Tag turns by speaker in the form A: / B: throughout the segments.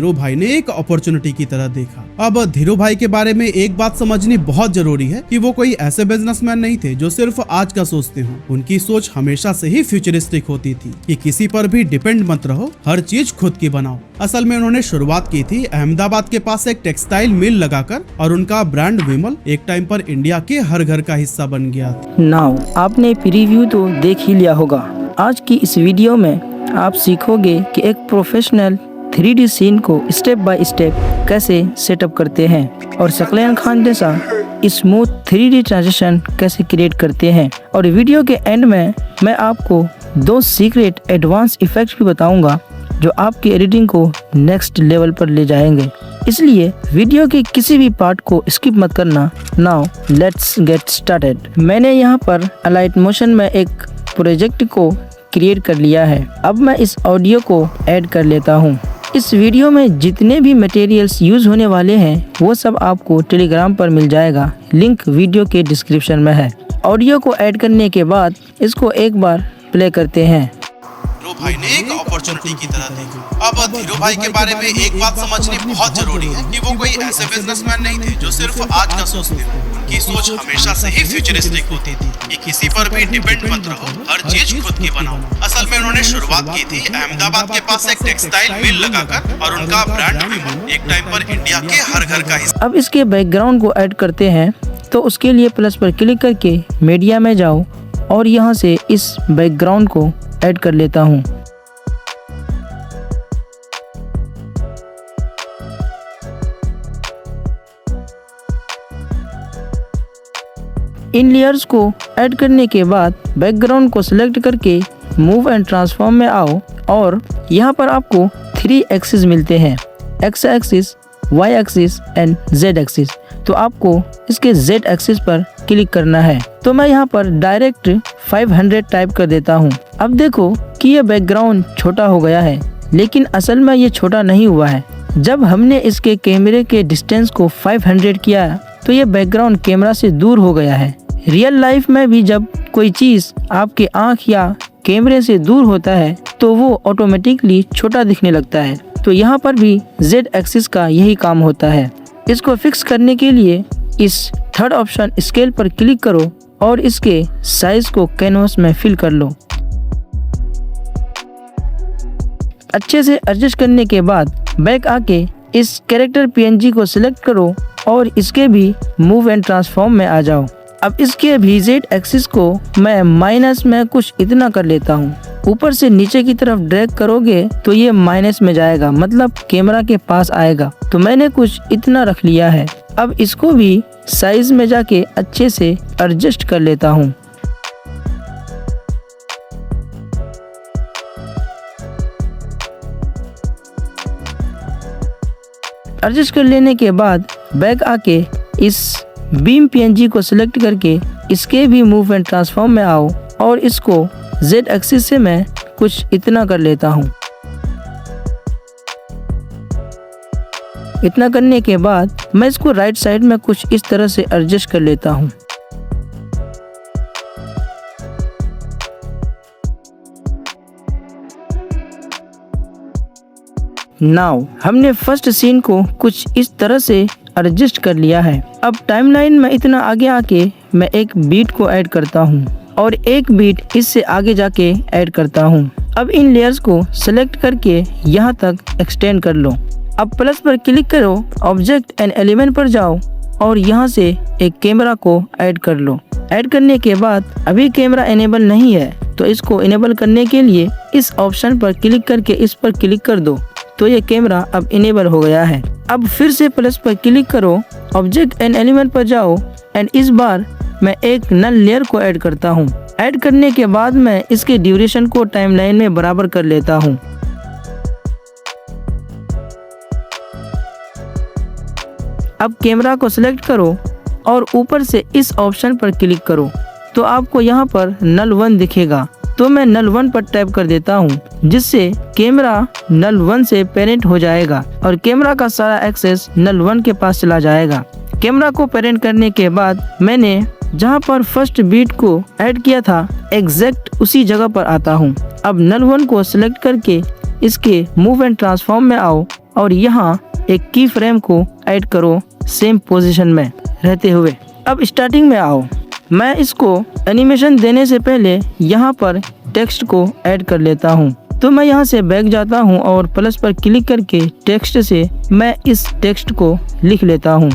A: धीरू भाई ने एक अपॉर्चुनिटी की तरह देखा। अब धीरू भाई के बारे में एक बात समझनी बहुत जरूरी है कि वो कोई ऐसे बिजनेसमैन नहीं थे जो सिर्फ आज का सोचते हो। उनकी सोच हमेशा से ही फ्यूचरिस्टिक होती थी कि किसी पर भी डिपेंड मत रहो, हर चीज खुद की बनाओ। असल में उन्होंने शुरुआत की थी अहमदाबाद के पास एक टेक्सटाइल मिल लगाकर और उनका ब्रांड विमल एक टाइम पर इंडिया के हर घर का हिस्सा बन गया।
B: नाउ आपने प्रीव्यू तो देख ही लिया होगा। आज की इस वीडियो में आप सीखोगे कि एक प्रोफेशनल 3D सीन को स्टेप बाय स्टेप कैसे सेटअप करते हैं और सकलैन खान जैसा स्मूथ 3D ट्रांजिशन कैसे क्रिएट करते हैं। और वीडियो के एंड में मैं आपको 2 सीक्रेट एडवांस इफेक्ट्स भी बताऊंगा जो आपकी एडिटिंग को नेक्स्ट लेवल पर ले जाएंगे। इसलिए वीडियो के किसी भी पार्ट को स्किप मत करना। Now let's get started. मैंने यहाँ पर अलाइट मोशन में एक प्रोजेक्ट को क्रिएट कर लिया है। अब मैं इस ऑडियो को ऐड कर लेता हूँ। इस वीडियो में जितने भी मटेरियल्स यूज होने वाले हैं वो सब आपको टेलीग्राम पर मिल जाएगा, लिंक वीडियो के डिस्क्रिप्शन में है। ऑडियो को ऐड करने के बाद इसको एक बार प्ले करते हैं।
A: धीरू भाई ने एक अपॉर्चुनिटी की तरह देखा। अब धीरू भाई के बारे में एक बात समझनी बहुत जरूरी है कि वो कोई ऐसे बिजनेसमैन नहीं थे जो सिर्फ आज का सोचते थे। उनकी सोच हमेशा से ही फ्यूचरिस्टिक होती थी कि किसी पर भी डिपेंड मत रहो, हर चीज खुद की बनाओ। असल में उन्होंने शुरुआत की थी अहमदाबाद के पास एक टेक्सटाइल मिल लगाकर और उनका ब्रांड विमल एक टाइम पर इंडिया के हर घर का हिस्सा।
B: अब इसके बैकग्राउंड को ऐड करते हैं, तो उसके लिए प्लस पर क्लिक करके मीडिया में जाओ और यहाँ से इस बैकग्राउंड को ऐड कर लेता हूँ। इन लेयर्स को ऐड करने के बाद बैकग्राउंड को सिलेक्ट करके मूव एंड ट्रांसफॉर्म में आओ और यहाँ पर आपको 3 एक्सिस मिलते हैं, X axis, Y axis and Z axis. तो आपको इसके जेड एक्सिस पर क्लिक करना है। तो मैं यहाँ पर डायरेक्ट 500 टाइप कर देता हूँ। अब देखो कि ये बैकग्राउंड छोटा हो गया है, लेकिन असल में ये छोटा नहीं हुआ है। जब हमने इसके कैमरे के डिस्टेंस को 500 किया तो ये बैकग्राउंड कैमरा से दूर हो गया है। रियल लाइफ में भी जब कोई चीज आपके आँख या कैमरे से दूर होता है तो वो ऑटोमेटिकली छोटा दिखने लगता है। तो यहाँ पर भी जेड एक्सिस का यही काम होता है। इसको फिक्स करने के लिए इस थर्ड ऑप्शन स्केल पर क्लिक करो और इसके साइज को कैनवास में फिल कर लो। अच्छे से एडजस्ट करने के बाद बैक आके इस कैरेक्टर PNG को सिलेक्ट करो और इसके भी मूव एंड ट्रांसफॉर्म में आ जाओ। अब इसके भी जेड एक्सिस को मैं माइनस में कुछ इतना कर लेता हूँ। ऊपर से नीचे की तरफ ड्रैग करोगे तो ये माइनस में जाएगा, मतलब कैमरा के पास आएगा। तो मैंने कुछ इतना रख लिया है। अब इसको भी साइज में जाके अच्छे से एडजस्ट कर लेता हूँ। एडजस्ट कर लेने के बाद बैक आके इस बीम PNG को सिलेक्ट करके इसके भी मूव एंड ट्रांसफॉर्म में आओ और इसको जेड एक्सिस से मैं कुछ इतना कर लेता हूँ। इतना करने के बाद मैं इसको राइट साइड में कुछ इस तरह से एडजस्ट कर लेता हूँ। नाउ हमने फर्स्ट सीन को कुछ इस तरह से एडजस्ट कर लिया है। अब टाइमलाइन में इतना आगे आके मैं एक बीट को ऐड करता हूँ और एक बीट इससे आगे जाके ऐड करता हूँ। अब इन लेयर्स को सेलेक्ट करके यहाँ तक एक्सटेंड कर लो। अब प्लस पर क्लिक करो, ऑब्जेक्ट एंड एलिमेंट पर जाओ और यहाँ से एक कैमरा को ऐड कर लो। ऐड करने के बाद अभी कैमरा इनेबल नहीं है, तो इसको इनेबल करने के लिए इस ऑप्शन पर क्लिक करके इस पर क्लिक कर दो। तो ये कैमरा अब इनेबल हो गया है। अब फिर से प्लस पर क्लिक करो, ऑब्जेक्ट एंड एलिमेंट पर जाओ एंड इस बार मैं एक नल लेयर को ऐड करता हूँ। ऐड करने के बाद मैं इसके ड्यूरेशन को टाइमलाइन में बराबर कर लेता हूँ। अब कैमरा को सिलेक्ट करो और ऊपर से इस ऑप्शन पर क्लिक करो तो आपको यहाँ पर नल 1 दिखेगा। तो मैं नल 1 पर टैप कर देता हूँ, जिससे कैमरा नल 1 से पेरेंट हो जाएगा और कैमरा का सारा एक्सेस नल 1 के पास चला जाएगा। कैमरा को पेरेंट करने के बाद मैंने जहाँ पर फर्स्ट बीट को ऐड किया था एग्जैक्ट उसी जगह पर आता हूँ। अब नल 1 को सिलेक्ट करके इसके मूव एंड ट्रांसफॉर्म में आओ और यहाँ एक की फ्रेम को ऐड करो सेम पोजीशन में रहते हुए। अब स्टार्टिंग में आओ। मैं इसको एनिमेशन देने से पहले यहाँ पर टेक्स्ट को ऐड कर लेता हूँ। तो मैं यहाँ से बैक जाता हूँ और प्लस पर क्लिक करके टेक्स्ट से मैं इस टेक्स्ट को लिख लेता हूँ।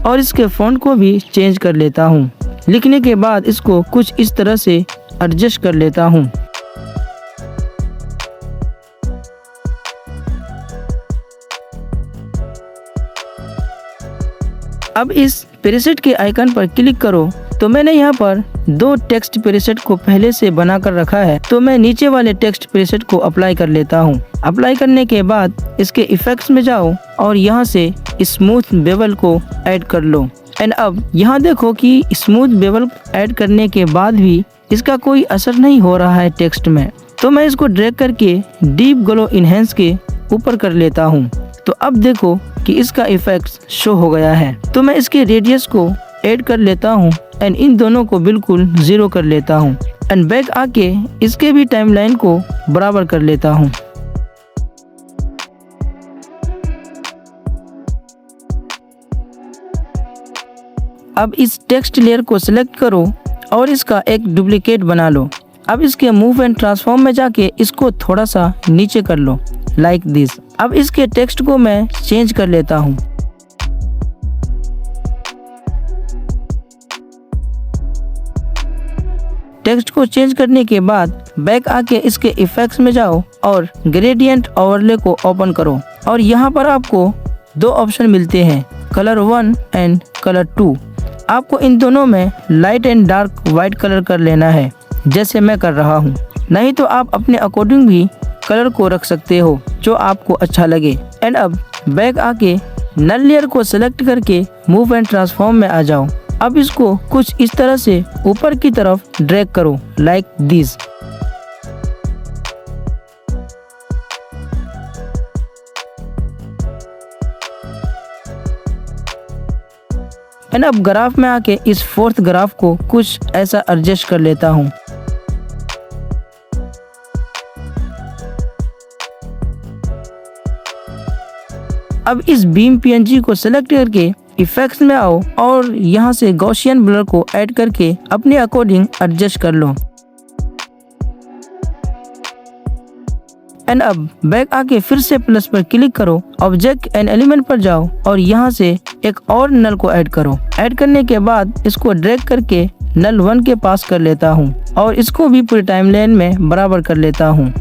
B: और इसके फ़ॉन्ट को भी चेंज कर लेता हूँ। लिखने के बाद इसको कुछ इस तरह से एडजस्ट कर लेता हूँ। अब इस प्रीसेट के आइकन पर क्लिक करो। तो मैंने यहाँ पर 2 टेक्स्ट प्रीसेट को पहले से बना कर रखा है, तो मैं नीचे वाले टेक्स्ट प्रीसेट को अप्लाई कर लेता हूँ। अप्लाई करने के बाद इसके इफेक्ट्स में जाओ और यहाँ से स्मूथ बेवल को ऐड कर लो। एंड अब यहाँ देखो कि स्मूथ बेवल ऐड करने के बाद भी इसका कोई असर नहीं हो रहा है टेक्स्ट में। तो मैं इसको ड्रैग करके डीप ग्लो इनहेंस के ऊपर कर लेता हूँ। तो अब देखो कि इसका इफेक्ट शो हो गया है। तो मैं इसके रेडियस को ऐड कर लेता हूँ एंड इन दोनों को बिल्कुल 0 कर लेता हूँ एंड बैक आके इसके भी टाइमलाइन को बराबर कर लेता हूँ। अब इस टेक्स्ट लेयर को सिलेक्ट करो और इसका एक डुप्लीकेट बना लो। अब इसके मूव एंड ट्रांसफॉर्म में जाके इसको थोड़ा सा नीचे कर लो लाइक दिस। अब इसके टेक्स्ट को मैं चेंज कर लेता हूँ। टेक्स्ट को चेंज करने के बाद बैक आके इसके इफेक्ट्स में जाओ और ग्रेडियंट ओवरले को ओपन करो और यहाँ पर आपको 2 ऑप्शन मिलते हैं, कलर 1 एंड कलर 2। आपको इन दोनों में light and dark white colour कर लेना है जैसे मैं कर रहा हूँ। नहीं तो आप अपने अकॉर्डिंग भी कलर को रख सकते हो जो आपको अच्छा लगे। एंड अब बैक आके नल लेयर को सिलेक्ट करके मूव एंड ट्रांसफॉर्म में आ जाओ। अब इसको कुछ इस तरह से ऊपर की तरफ ड्रैग करो लाइक दिस। एंड अब ग्राफ में आके इस 4th ग्राफ को कुछ ऐसा एडजस्ट कर लेता हूँ। अब इस बीम पीएनजी को सिलेक्ट करके इफेक्ट्स में आओ और यहाँ से गॉसियन ब्लर को ऐड करके अपने अकॉर्डिंग एडजस्ट कर लो। एंड अब बैक आके फिर से प्लस पर क्लिक करो, ऑब्जेक्ट एंड एलिमेंट पर जाओ और यहाँ से एक और नल को ऐड करो। ऐड करने के बाद इसको ड्रैग करके नल 1 के पास कर लेता हूँ और इसको भी पूरी टाइमलाइन में बराबर कर लेता हूँ।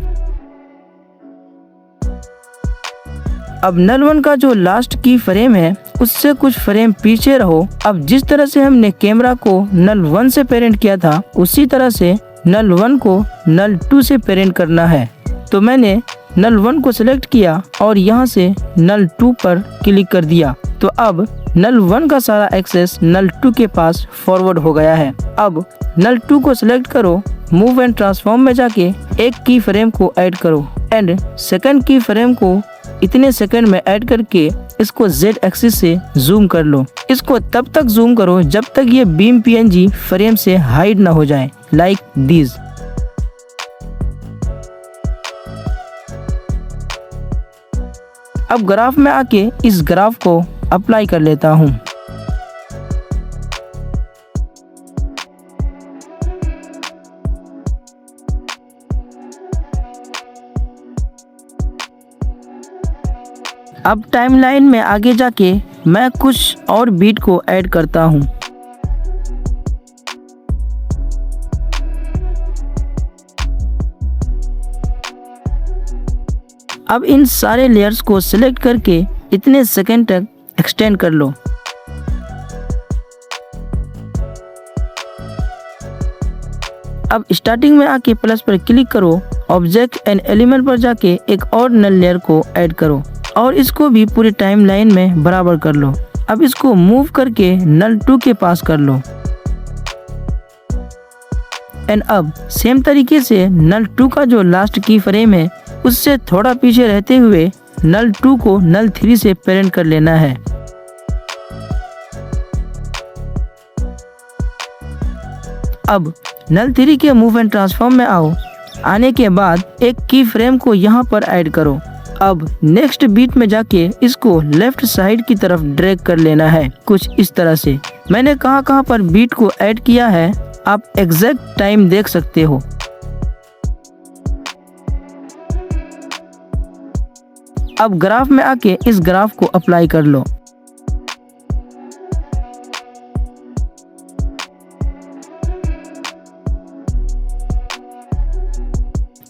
B: अब नल 1 का जो लास्ट की फ्रेम है उससे कुछ फ्रेम पीछे रहो। अब जिस तरह से हमने कैमरा को नल 1 से पेरेंट किया था उसी तरह से नल 1 को नल 2 से पेरेंट करना है। तो मैंने नल 1 को सिलेक्ट किया और यहाँ से नल 2 पर क्लिक कर दिया। तो अब नल 1 का सारा एक्सेस नल 2 के पास फॉरवर्ड हो गया है। अब नल 2 को सिलेक्ट करो, मूव एंड ट्रांसफॉर्म में जाके एक की फ्रेम को ऐड करो एंड सेकंड की फ्रेम को इतने सेकंड में ऐड करके इसको Z एक्सिस से जूम कर लो। इसको तब तक जूम करो जब तक ये बीम पीएनजी फ्रेम से हाइड ना हो जाए लाइक दिस। अब ग्राफ में आके इस ग्राफ को अप्लाई कर लेता हूँ। अब टाइमलाइन में आगे जाके मैं कुछ और बीट को ऐड करता हूँ। अब इन सारे लेयर्स को सिलेक्ट करके इतने सेकंड तक एक्सटेंड कर लो। अब स्टार्टिंग में आके प्लस पर क्लिक करो, ऑब्जेक्ट एंड एलिमेंट पर जाके एक और नल लेयर को ऐड करो और इसको भी पूरी टाइमलाइन में बराबर कर लो। अब इसको मूव करके नल 2 के पास कर लो एंड अब सेम तरीके से नल 2 का जो लास्ट की फ्रेम है उससे थोड़ा पीछे रहते हुए नल 2 को नल 3 से पेरेंट कर लेना है। अब नल 3 के मूव एंड ट्रांसफॉर्म में आओ आने के बाद एक की फ्रेम को यहाँ पर ऐड करो। अब नेक्स्ट बीट में जाके इसको लेफ्ट साइड की तरफ ड्रैग कर लेना है, कुछ इस तरह से। मैंने कहाँ पर बीट को ऐड किया है आप एग्जैक्ट टाइम देख सकते हो। अब ग्राफ में आके इस ग्राफ को अप्लाई कर लो।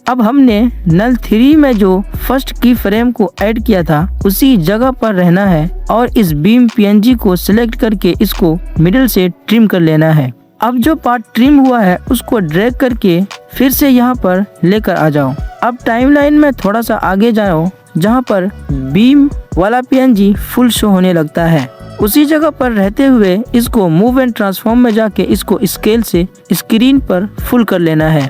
B: अब हमने नल 3 में जो फर्स्ट की फ्रेम को ऐड किया था उसी जगह पर रहना है और इस बीम पीएनजी को सिलेक्ट करके इसको मिडिल से ट्रिम कर लेना है। अब जो पार्ट ट्रिम हुआ है उसको ड्रैग करके फिर से यहाँ पर लेकर आ जाओ। अब टाइमलाइन में थोड़ा सा आगे जाओ जहाँ पर बीम वाला पीएनजी फुल शो होने लगता है। उसी जगह पर रहते हुए इसको मूव एंड ट्रांसफॉर्म में जाके इसको स्केल से स्क्रीन पर फुल कर लेना है।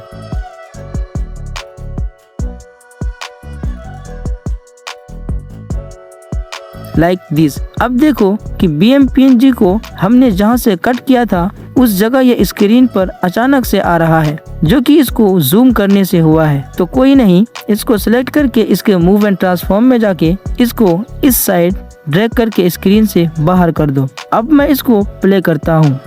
B: Like this. अब देखो कि BMPNG को हमने जहाँ से कट किया था उस जगह ये स्क्रीन पर अचानक से आ रहा है, जो कि इसको जूम करने से हुआ है। तो कोई नहीं, इसको सिलेक्ट करके इसके मूव एंड ट्रांसफॉर्म में जाके इसको इस साइड ड्रैग करके स्क्रीन से बाहर कर दो। अब मैं इसको प्ले करता हूँ।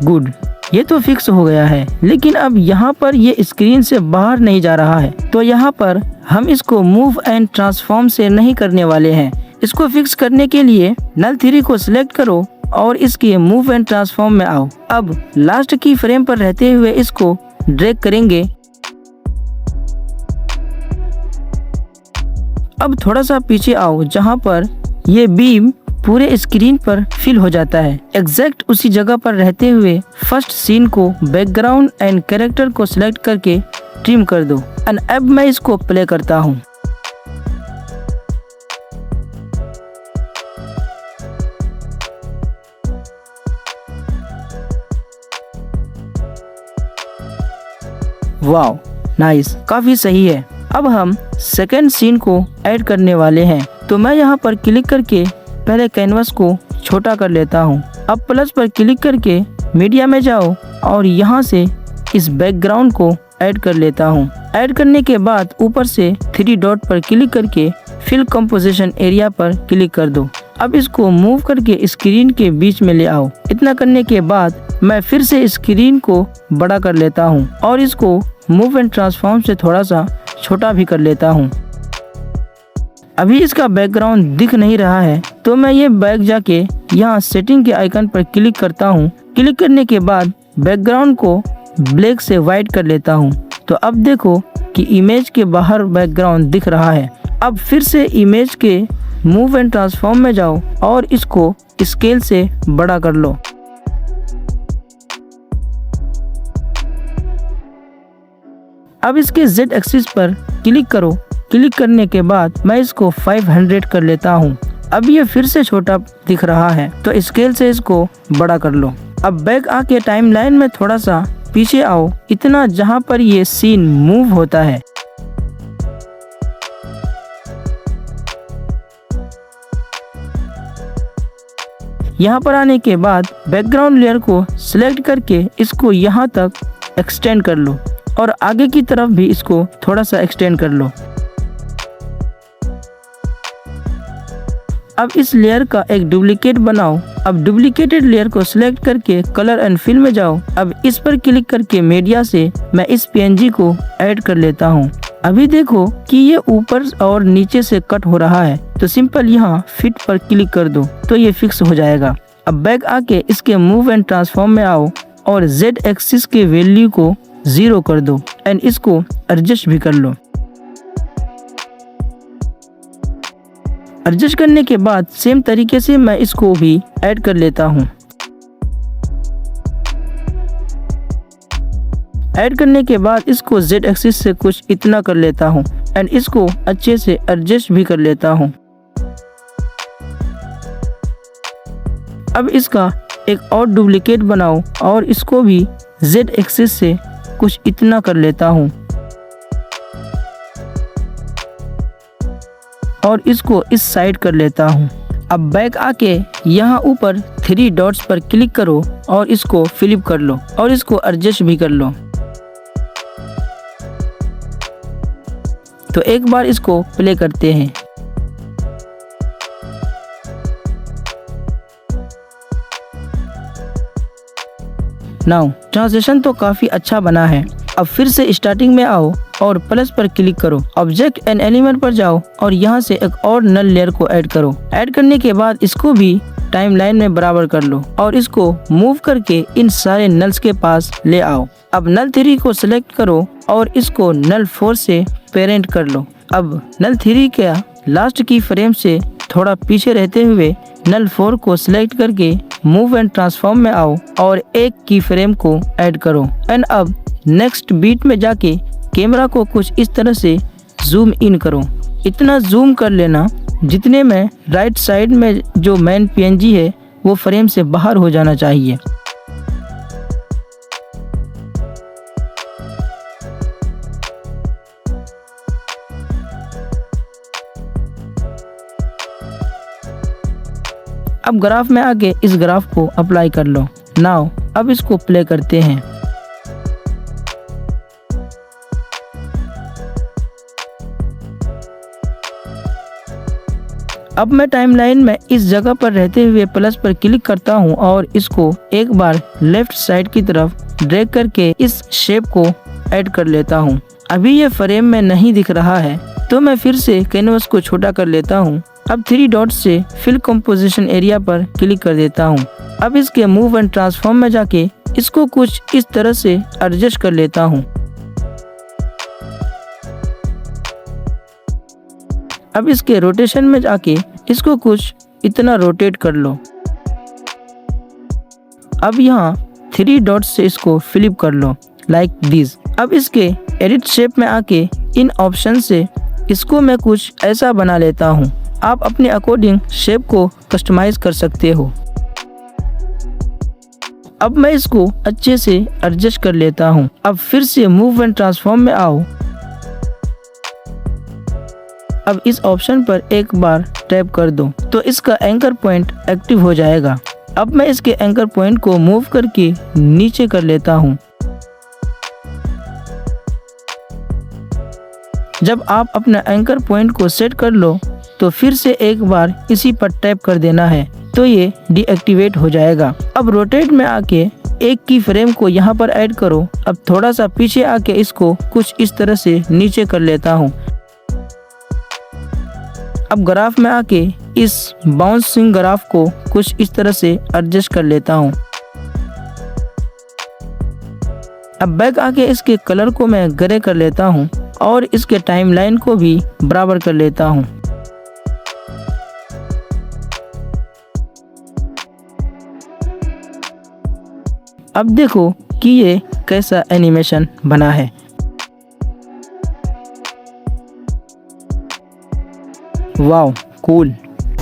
B: गुड, ये तो फिक्स हो गया है, लेकिन अब यहाँ पर ये स्क्रीन से बाहर नहीं जा रहा है। तो यहाँ पर हम इसको मूव एंड ट्रांसफॉर्म से नहीं करने वाले हैं। इसको फिक्स करने के लिए नल 3 को सिलेक्ट करो और इसके मूव एंड ट्रांसफॉर्म में आओ। अब लास्ट की फ्रेम पर रहते हुए इसको ड्रैग करेंगे। अब थोड़ा सा पीछे आओ जहाँ पर ये बीम पूरे स्क्रीन पर फिल हो जाता है। एग्जैक्ट उसी जगह पर रहते हुए फर्स्ट सीन को बैकग्राउंड एंड कैरेक्टर को सिलेक्ट करके ट्रिम कर दो। एंड अब मैं इसको प्ले करता हूँ। वाओ, नाइस, काफी सही है। अब हम सेकेंड सीन को ऐड करने वाले हैं। तो मैं यहाँ पर क्लिक करके पहले कैनवास को छोटा कर लेता हूँ। अब प्लस पर क्लिक करके मीडिया में जाओ और यहाँ से इस बैकग्राउंड को ऐड कर लेता हूँ। ऐड करने के बाद ऊपर से 3 डॉट पर क्लिक करके फिल कंपोजिशन एरिया पर क्लिक कर दो। अब इसको मूव करके स्क्रीन के बीच में ले आओ। इतना करने के बाद मैं फिर से स्क्रीन को बड़ा कर लेता हूँ और इसको मूव एंड ट्रांसफॉर्म से थोड़ा सा छोटा भी कर लेता हूँ। अभी इसका बैकग्राउंड दिख नहीं रहा है, तो मैं ये बैक जाके यहाँ सेटिंग के आइकन पर क्लिक करता हूँ। क्लिक करने के बाद बैकग्राउंड को ब्लैक से वाइट कर लेता हूँ। तो अब देखो कि इमेज के बाहर बैकग्राउंड दिख रहा है। अब फिर से इमेज के मूव एंड ट्रांसफॉर्म में जाओ और इसको स्केल से बड़ा कर लो। अब इसके Z एक्सिस पर क्लिक करो। क्लिक करने के बाद मैं इसको 500 कर लेता हूँ। अब ये फिर से छोटा दिख रहा है, तो स्केल से इसको बड़ा कर लो। अब बैक आके टाइमलाइन में थोड़ा सा पीछे आओ, इतना जहाँ पर ये सीन मूव होता है। यहाँ पर आने के बाद बैकग्राउंड लेयर को सिलेक्ट करके इसको यहाँ तक एक्सटेंड कर लो और आगे की तरफ भी इसको थोड़ा सा एक्सटेंड कर लो। अब इस लेयर का एक डुप्लीकेट बनाओ। अब डुप्लीकेटेड लेयर को सिलेक्ट करके कलर एंड फिल में जाओ। अब इस पर क्लिक करके मीडिया से मैं इस PNG को ऐड कर लेता हूँ। अभी देखो कि ये ऊपर और नीचे से कट हो रहा है, तो सिंपल यहाँ फिट पर क्लिक कर दो तो ये फिक्स हो जाएगा। अब बैक आके इसके मूव एंड ट्रांसफॉर्म में आओ और Z एक्सिस के वैल्यू को 0 कर दो एंड इसको एडजस्ट भी कर लो। एडजस्ट करने के बाद सेम तरीके से मैं इसको भी ऐड कर लेता हूँ। ऐड करने के बाद इसको Z एक्सिस से कुछ इतना कर लेता हूँ एंड इसको अच्छे से एडजस्ट भी कर लेता हूँ। अब इसका एक और डुप्लीकेट बनाओ और इसको भी Z एक्सिस से कुछ इतना कर लेता हूँ और इसको इस साइड कर लेता हूँ। अब बैक आके यहाँ ऊपर 3 डॉट्स पर क्लिक करो और इसको फ्लिप कर लो और इसको एडजस्ट भी कर लो। तो एक बार इसको प्ले करते हैं। नाउ ट्रांजिशन तो काफी अच्छा बना है। अब फिर से स्टार्टिंग में आओ और प्लस पर क्लिक करो, ऑब्जेक्ट एंड एलिमेंट पर जाओ और यहाँ से एक और नल लेयर को ऐड करो। ऐड करने के बाद इसको भी टाइमलाइन में बराबर कर लो और इसको मूव करके इन सारे नल्स के पास ले आओ। अब नल 3 को सिलेक्ट करो और इसको नल 4 से पेरेंट कर लो। अब नल 3 के लास्ट की फ्रेम से थोड़ा पीछे रहते हुए नल 4 को सिलेक्ट करके मूव एंड ट्रांसफॉर्म में आओ और एक की फ्रेम को ऐड करो। एंड अब नेक्स्ट बीट में जाके कैमरा को कुछ इस तरह से जूम इन करो। इतना जूम कर लेना जितने में राइट साइड में जो मेन PNG है वो फ्रेम से बाहर हो जाना चाहिए। अब ग्राफ में आके इस ग्राफ को अप्लाई कर लो। नाउ अब इसको प्ले करते हैं। अब मैं टाइमलाइन में इस जगह पर रहते हुए प्लस पर क्लिक करता हूं और इसको एक बार लेफ्ट साइड की तरफ ड्रैग करके इस शेप को ऐड कर लेता हूं। अभी ये फ्रेम में नहीं दिख रहा है तो मैं फिर से कैनवस को छोटा कर लेता हूं। अब 3 डॉट्स से फिल कंपोजिशन एरिया पर क्लिक कर देता हूं। अब इसके मूव एंड ट्रांसफॉर्म में जाके इसको कुछ इस तरह से एडजस्ट कर लेता हूं। अब इसके रोटेशन में जाके इसको कुछ इतना रोटेट कर लो। अब यहाँ 3 डॉट्स से इसको फ्लिप कर लो लाइक दिस। अब इसके एडिट शेप में आके इन ऑप्शन से इसको मैं कुछ ऐसा बना लेता हूँ। आप अपने अकॉर्डिंग शेप को कस्टमाइज कर सकते हो। अब मैं इसको अच्छे से एडजस्ट कर लेता हूँ। अब फिर से मूव एंड ट्रांसफॉर्म में आओ। अब इस ऑप्शन पर एक बार टैप कर दो तो इसका एंकर पॉइंट एक्टिव हो जाएगा। अब मैं इसके एंकर पॉइंट को मूव करके नीचे कर लेता हूँ। जब आप अपना एंकर पॉइंट को सेट कर लो तो फिर से एक बार इसी पर टैप कर देना है तो ये डीएक्टिवेट हो जाएगा। अब रोटेट में आके एक की फ्रेम को यहाँ पर ऐड करो। अब थोड़ा सा पीछे आके इसको कुछ इस तरह से नीचे कर लेता हूँ। अब ग्राफ में आके इस बाउंसिंग ग्राफ को कुछ इस तरह से एडजस्ट कर लेता हूँ। अब बैक आके इसके कलर को मैं ग्रे कर लेता हूँ और इसके टाइमलाइन को भी बराबर कर लेता हूँ। अब देखो कि ये कैसा एनिमेशन बना है। Wow cool.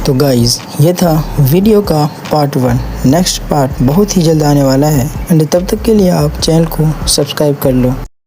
C: तो गाइज ये था वीडियो का पार्ट 1। नेक्स्ट पार्ट बहुत ही जल्द आने वाला है एंड तब तक के लिए आप चैनल को सब्सक्राइब कर लो।